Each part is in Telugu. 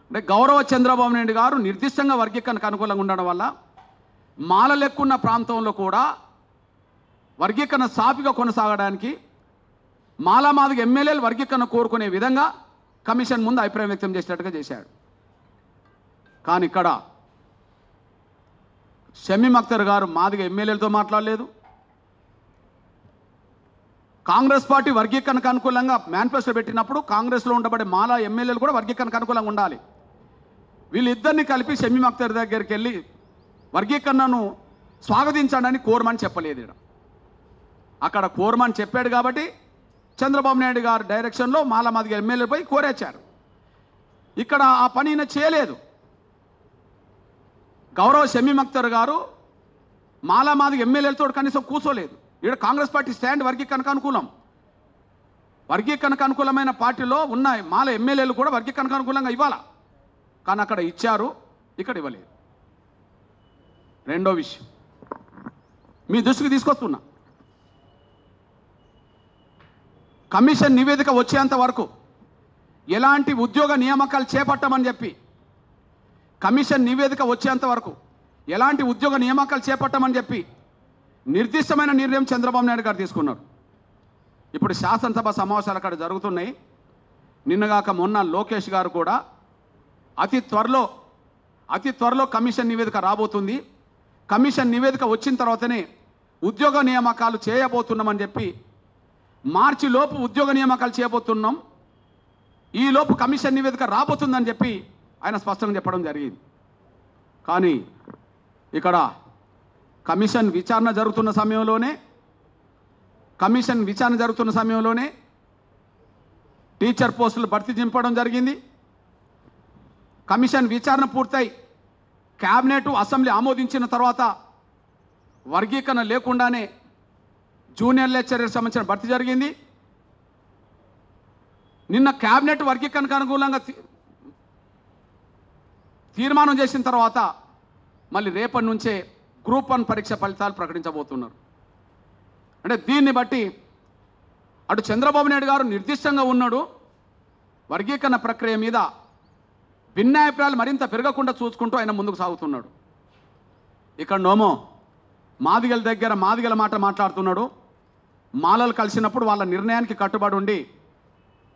అంటే గౌరవ చంద్రబాబు నాయుడు గారు నిర్దిష్టంగా వర్గీకరణకు అనుకూలంగా ఉండడం వల్ల మాల లెక్కున్న ప్రాంతంలో కూడా వర్గీకరణ సాఫీగా కొనసాగడానికి మాలామాదిగ ఎమ్మెల్యేలు వర్గీకరణ కోరుకునే విధంగా కమిషన్ ముందు అభిప్రాయం వ్యక్తం చేసినట్టుగా చేశాడు. కానీ ఇక్కడ షమీం అఖ్తర్ గారు మాదిగ ఎమ్మెల్యేలతో మాట్లాడలేదు. కాంగ్రెస్ పార్టీ వర్గీకరణకు అనుకూలంగా మేనిఫెస్టో పెట్టినప్పుడు కాంగ్రెస్లో ఉండబడే మాలా ఎమ్మెల్యేలు కూడా వర్గీకరణకు అనుకూలంగా ఉండాలి. వీళ్ళిద్దరిని కలిపి షమీం అఖ్తర్ దగ్గరికి వెళ్ళి వర్గీకరణను స్వాగతించండి కోరమని చెప్పలేదు. అక్కడ కోరమని చెప్పాడు కాబట్టి చంద్రబాబు నాయుడు గారు డైరెక్షన్లో మాలామాదిగ ఎమ్మెల్యేలపై కోరేచ్చారు. ఇక్కడ ఆ పని చేయలేదు. గౌరవ షమీం అఖ్తర్ గారు మాలామాదిగ ఎమ్మెల్యేలతో కనీసం కూర్చోలేదు. ఇక్కడ కాంగ్రెస్ పార్టీ స్టాండ్ వర్గీకరణకు అనుకూలం. వర్గీకరణకు అనుకూలమైన పార్టీలో ఉన్న మాల ఎమ్మెల్యేలు కూడా వర్గీకరణకు అనుకూలంగా ఇవ్వాలా, కానీ అక్కడ ఇచ్చారు, ఇక్కడ ఇవ్వలేదు. రెండో విషయం మీ దృష్టికి తీసుకొస్తున్నా. కమిషన్ నివేదిక వచ్చేంత వరకు ఎలాంటి ఉద్యోగ నియామకాలు చేపట్టమని చెప్పి కమిషన్ నివేదిక వచ్చేంత వరకు ఎలాంటి ఉద్యోగ నియామకాలు చేపట్టమని చెప్పి నిర్దిష్టమైన నిర్ణయం చంద్రబాబు నాయుడు గారు తీసుకున్నారు. ఇప్పుడు శాసనసభ సమావేశాలు అక్కడ జరుగుతున్నాయి. నిన్నగాక మొన్న లోకేష్ గారు కూడా అతి త్వరలో కమిషన్ నివేదిక రాబోతుంది, కమిషన్ నివేదిక వచ్చిన తర్వాతనే ఉద్యోగ నియామకాలు చేయబోతున్నామని చెప్పి మార్చి లోపు ఉద్యోగ నియామకాలు చేయబోతున్నాం, ఈ లోపు కమిషన్ నివేదిక రాబోతుందని చెప్పి ఆయన స్పష్టంగా చెప్పడం జరిగింది. కానీ ఇక్కడ కమిషన్ విచారణ జరుగుతున్న సమయంలోనే టీచర్ పోస్టులు భర్తీ చింపడం జరిగింది. కమిషన్ విచారణ పూర్తయి క్యాబినెట్ అసెంబ్లీ ఆమోదించిన తర్వాత వర్గీకరణ లేకుండానే జూనియర్ లెక్చరర్ సంబంధించిన భర్తీ జరిగింది. నిన్న క్యాబినెట్ వర్గీకరణకు అనుకూలంగా తీర్మానం చేసిన తర్వాత మళ్ళీ రేపటి నుంచే గ్రూప్ 1 పరీక్ష ఫలితాలు ప్రకటించబోతున్నారు. అంటే దీన్ని బట్టి అటు చంద్రబాబు నాయుడు గారు నిర్దిష్టంగా ఉన్నాడు, వర్గీకరణ ప్రక్రియ మీద భిన్నాభిప్రాయాలు మరింత పెరగకుండా చూసుకుంటూ ఆయన ముందుకు సాగుతున్నాడు. ఇక్కడ నోమో మాదిగల దగ్గర మాదిగల మాట మాట్లాడుతున్నాడు. మాలలు కలిసినప్పుడు వాళ్ళ నిర్ణయానికి కట్టుబడి ఉండి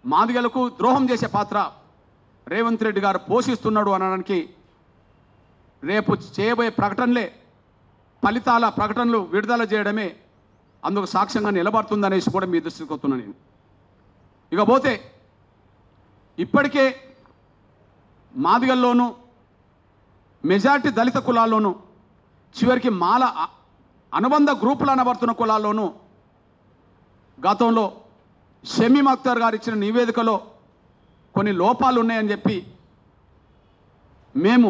మాదిగలకు ద్రోహం చేసే పాత్ర రేవంత్ రెడ్డి గారు పోషిస్తున్నాడు అనడానికి రేపు చేయబోయే ఫలితాల ప్రకటనలు విడుదల చేయడమే అందుకు సాక్ష్యంగా నిలబడుతుందనేసి కూడా మీ దృష్టికి వస్తున్నాను నేను. ఇకపోతే ఇప్పటికే మాదిగల్లోనూ మెజార్టీ దళిత కులాల్లోనూ చివరికి మాల అనుబంధ గ్రూపులు అనబడుతున్న కులాల్లోనూ గతంలో షమీం అఖ్తర్ గారు ఇచ్చిన నివేదికలో కొన్ని లోపాలు ఉన్నాయని చెప్పి మేము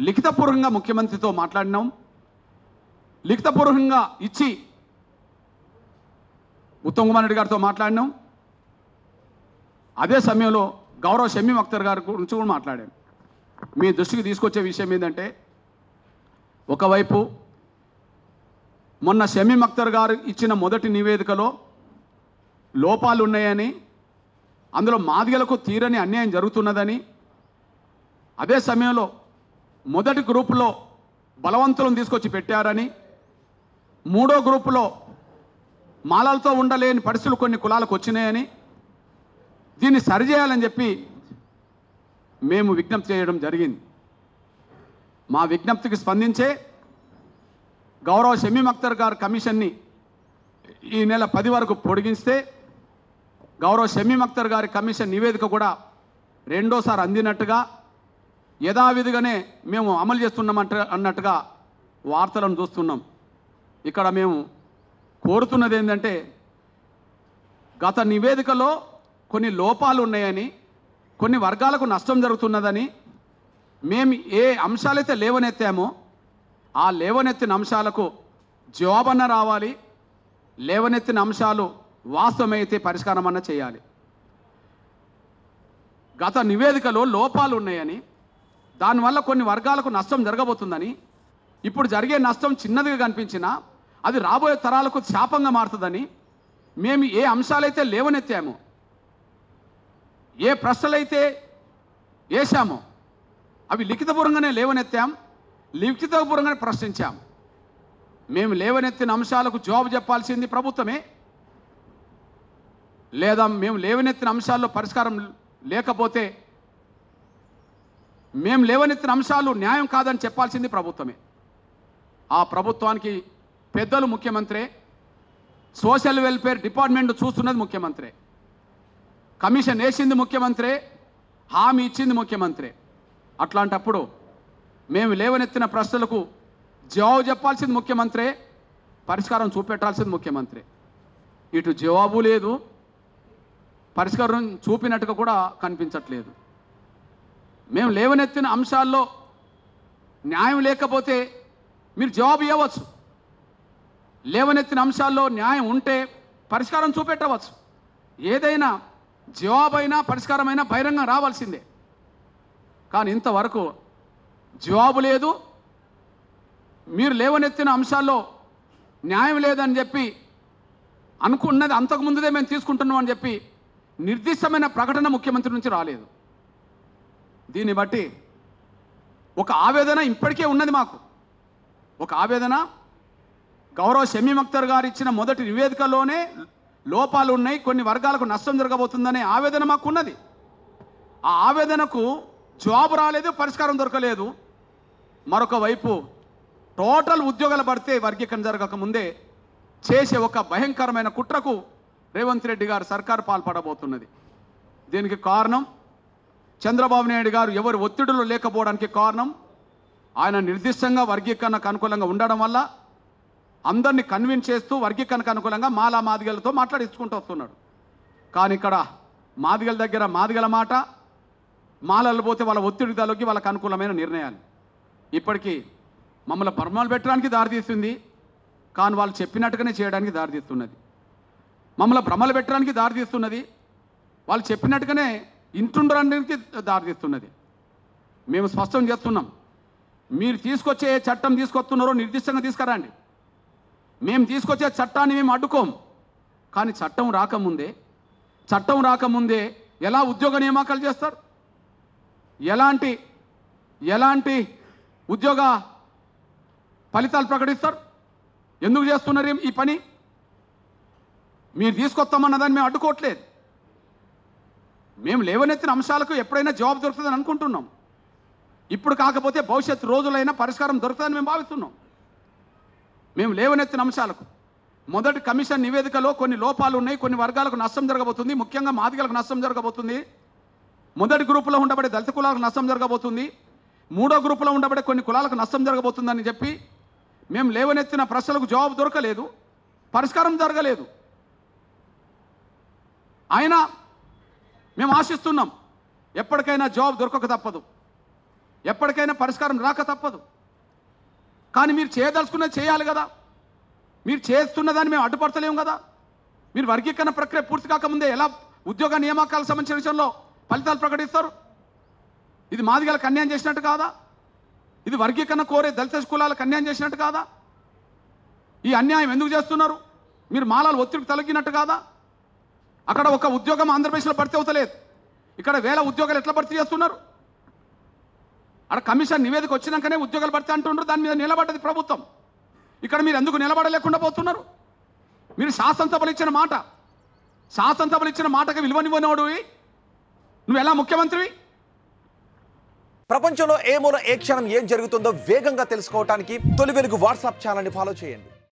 లిఖితపూర్వకంగా ముఖ్యమంత్రితో మాట్లాడినాం. లిఖితపూర్వకంగా ఇచ్చి ఉత్తమ్ కుమార్ రెడ్డి గారితో మాట్లాడినాం. అదే సమయంలో గౌరవ షమీం అఖ్తర్ గారి గురించి కూడా మాట్లాడాను. మీ దృష్టికి తీసుకొచ్చే విషయం ఏంటంటే, ఒకవైపు మొన్న షమీం అఖ్తర్ గారు ఇచ్చిన మొదటి నివేదికలో లోపాలు ఉన్నాయని, అందులో మాదిగలకు తీరని అన్యాయం జరుగుతున్నదని, అదే సమయంలో మొదటి గ్రూపులో బలవంతులను తీసుకొచ్చి పెట్టారని, మూడో గ్రూపులో మాలలతో ఉండలేని పరిస్థితులు కొన్ని కులాలకు వచ్చినాయని, దీన్ని సరిచేయాలని చెప్పి మేము విజ్ఞప్తి చేయడం జరిగింది. మా విజ్ఞప్తికి స్పందించే గౌరవ షమీం అఖ్తర్ గారు కమిషన్ని ఈ నెల 10 వరకు పొడిగిస్తే గౌరవ షమీం అఖ్తర్ గారి కమిషన్ నివేదిక కూడా రెండోసారి అందినట్టుగా యథావిధిగానే మేము అమలు చేస్తున్నామంట వార్తలను చూస్తున్నాం. ఇక్కడ మేము కోరుతున్నది ఏంటంటే, గత నివేదికలో కొన్ని లోపాలు ఉన్నాయని, కొన్ని వర్గాలకు నష్టం జరుగుతున్నదని మేము ఏ అంశాలైతే లేవనెత్తామో ఆ లేవనెత్తిన అంశాలకు జవాబన్న రావాలి, లేవనెత్తిన అంశాలు వాస్తవమైతే పరిష్కారం అన్న చేయాలి. గత నివేదికలో లోపాలు ఉన్నాయని, దానివల్ల కొన్ని వర్గాలకు నష్టం జరగబోతుందని, ఇప్పుడు జరిగే నష్టం చిన్నదిగా కనిపించినా అది రాబోయే తరాలకు శాపంగా మారుతుందని మేము ఏ అంశాలైతే లేవనెత్తామో, ఏ ప్రశ్నలైతే వేశామో అవి లిఖితపూర్వకంగానే లేవనెత్తాం, లిఖితపూర్వకంగానే ప్రశ్నించాం. మేము లేవనెత్తిన అంశాలకు జవాబు చెప్పాల్సింది ప్రభుత్వమే, లేదా మేము లేవనెత్తిన అంశాల్లో పరిష్కారం లేకపోతే మేము లేవనెత్తిన అంశాలు న్యాయం కాదని చెప్పాల్సింది ప్రభుత్వమే. ఆ ప్రభుత్వానికి పెద్దలు ముఖ్యమంత్రి, సోషల్ వెల్ఫేర్ డిపార్ట్మెంట్ చూస్తున్నది ముఖ్యమంత్రి, కమిషన్ వేసింది ముఖ్యమంత్రి, హామీ ఇచ్చింది ముఖ్యమంత్రి. అట్లాంటప్పుడు మేము లేవనెత్తిన ప్రశ్నలకు జవాబు చెప్పాల్సింది ముఖ్యమంత్రి, పరిష్కారం చూపెట్టాల్సింది ముఖ్యమంత్రి. ఇటు జవాబు లేదు, పరిష్కారం చూపినట్టుగా కూడా కనిపించట్లేదు. మేము లేవనెత్తిన అంశాల్లో న్యాయం లేకపోతే మీరు జవాబు ఇవ్వవచ్చు, లేవనెత్తిన అంశాల్లో న్యాయం ఉంటే పరిష్కారం చూపెట్టవచ్చు. ఏదైనా జవాబైనా పరిష్కారమైనా బహిరంగం రావాల్సిందే. కానీ ఇంతవరకు జవాబు లేదు, మీరు లేవనెత్తిన అంశాల్లో న్యాయం లేదని చెప్పి అనుకున్నది అంతకుముందుదే మేము తీసుకుంటున్నాం అని చెప్పి నిర్దిష్టమైన ప్రకటన ముఖ్యమంత్రి నుంచి రాలేదు. దీన్ని బట్టి ఒక ఆవేదన ఇప్పటికే ఉన్నది మాకు. ఒక ఆవేదన, గౌరవ షమీమ్ అఖ్తర్ గారు ఇచ్చిన మొదటి నివేదికలోనే లోపాలు ఉన్నాయి, కొన్ని వర్గాలకు నష్టం జరగబోతుందనే ఆవేదన మాకు ఉన్నది. ఆ ఆవేదనకు జవాబు రాలేదు, పరిష్కారం దొరకలేదు. మరొక వైపు టోటల్ ఉద్యోగాల భర్తీ వర్గీకరణ జరగకముందే చేసే ఒక భయంకరమైన కుట్రకు రేవంత్ రెడ్డి గారు సర్కారు పాల్పడబోతున్నది. దీనికి కారణం చంద్రబాబు నాయుడు గారు ఎవరి ఒత్తిడిలో లేకపోవడానికి కారణం ఆయన నిర్దిష్టంగా వర్గీకరణకు అనుకూలంగా ఉండడం వల్ల అందరినీ కన్విన్స్ చేస్తూ వర్గీకరణకు అనుకూలంగా మాలా మాదిగలతో మాట్లాడించుకుంటూ వస్తున్నాడు. కానీ ఇక్కడ మాదిగల దగ్గర మాదిగల మాట, మాలలు పోతే వాళ్ళ ఒత్తిడి తలొగ్గి వాళ్ళకు అనుకూలమైన నిర్ణయాలు. ఇప్పటికీ మమ్మల్ని బర్మాలు పెట్టడానికి దారితీస్తుంది, కానీ వాళ్ళు చెప్పినట్టుగానే చేయడానికి దారితీస్తున్నది. మమ్మల్ని భ్రమలు పెట్టడానికి దారితీస్తున్నది, వాళ్ళు చెప్పినట్టుగానే ఇంటుండడానికి దారితీస్తున్నది. మేము స్పష్టం చేస్తున్నాం, మీరు తీసుకొచ్చే చట్టం తీసుకొస్తున్నారో నిర్దిష్టంగా తీసుకురండి. మేము తీసుకొచ్చే చట్టాన్ని మేము అడ్డుకోం. కానీ చట్టం రాకముందే ఎలా ఉద్యోగ నియామకాలు చేస్తారు, ఎలాంటి ఉద్యోగ ఫలితాలు ప్రకటిస్తారు, ఎందుకు చేస్తున్నారు ఈ పని? మీరు తీసుకొస్తామన్నదాన్ని మేము అడ్డుకోవట్లేదు. మేము లేవనెత్తిన అంశాలకు ఎప్పుడైనా జవాబు దొరుకుతుందని అనుకుంటున్నాం. ఇప్పుడు కాకపోతే భవిష్యత్తు రోజులైనా పరిష్కారం దొరుకుతుందని మేము భావిస్తున్నాం. మేము లేవనెత్తిన అంశాలకు మొదటి కమిషన్ నివేదికలో కొన్ని లోపాలు ఉన్నాయి, కొన్ని వర్గాలకు నష్టం జరగబోతుంది, ముఖ్యంగా మాదిగలకు నష్టం జరగబోతుంది, మొదటి గ్రూపులో ఉండబడే దళిత కులాలకు నష్టం జరగబోతుంది, మూడో గ్రూపులో ఉండబడే కొన్ని కులాలకు నష్టం జరగబోతుందని చెప్పి మేము లేవనెత్తిన ప్రశ్నలకు జవాబు దొరకలేదు, పరిష్కారం జరగలేదు. అయినా మేము ఆశిస్తున్నాం, ఎప్పటికైనా జవాబు దొరకక తప్పదు, ఎప్పటికైనా పరిష్కారం రాక తప్పదు. కానీ మీరు చేయదలుచుకున్నది చేయాలి కదా, మీరు చేస్తున్నదాన్ని మేము అడ్డుపడతలేము కదా. మీరు వర్గీకరణ ప్రక్రియ పూర్తి కాకముందే ఎలా ఉద్యోగ నియామకాలకు సంబంధించిన విషయంలో ఫలితాలు ప్రకటిస్తారు? ఇది మాదిగలకు అన్యాయం చేసినట్టు కాదా? ఇది వర్గీకరణ కోరే దళిత కులాలకు అన్యాయం చేసినట్టు కాదా? ఈ అన్యాయం ఎందుకు చేస్తున్నారు? మీరు మాలాలు ఒత్తిడికి తొలగినట్టు కాదా? అక్కడ ఒక ఉద్యోగం ఆంధ్రప్రదేశ్లో భర్తీ అవుతలేదు, ఇక్కడ వేల ఉద్యోగాలు ఎట్లా భర్తీ చేస్తున్నారు? అక్కడ కమిషన్ నివేదిక వచ్చినాకనే ఉద్యోగాలు భర్తీ అంటున్నారు, దాని మీద నిలబడ్డది ప్రభుత్వం. ఇక్కడ మీరు ఎందుకు నిలబడలేకుండా పోతున్నారు? మీరు శాసనసభలు ఇచ్చిన మాటకి విలువనివ్వనోడు నువ్వు ఎలా ముఖ్యమంత్రివి? ప్రపంచంలో ఏ మూల ఏ క్షణం ఏం జరుగుతుందో వేగంగా తెలుసుకోవడానికి తొలి వెలుగు వాట్సాప్ ఛానల్ని ఫాలో చేయండి.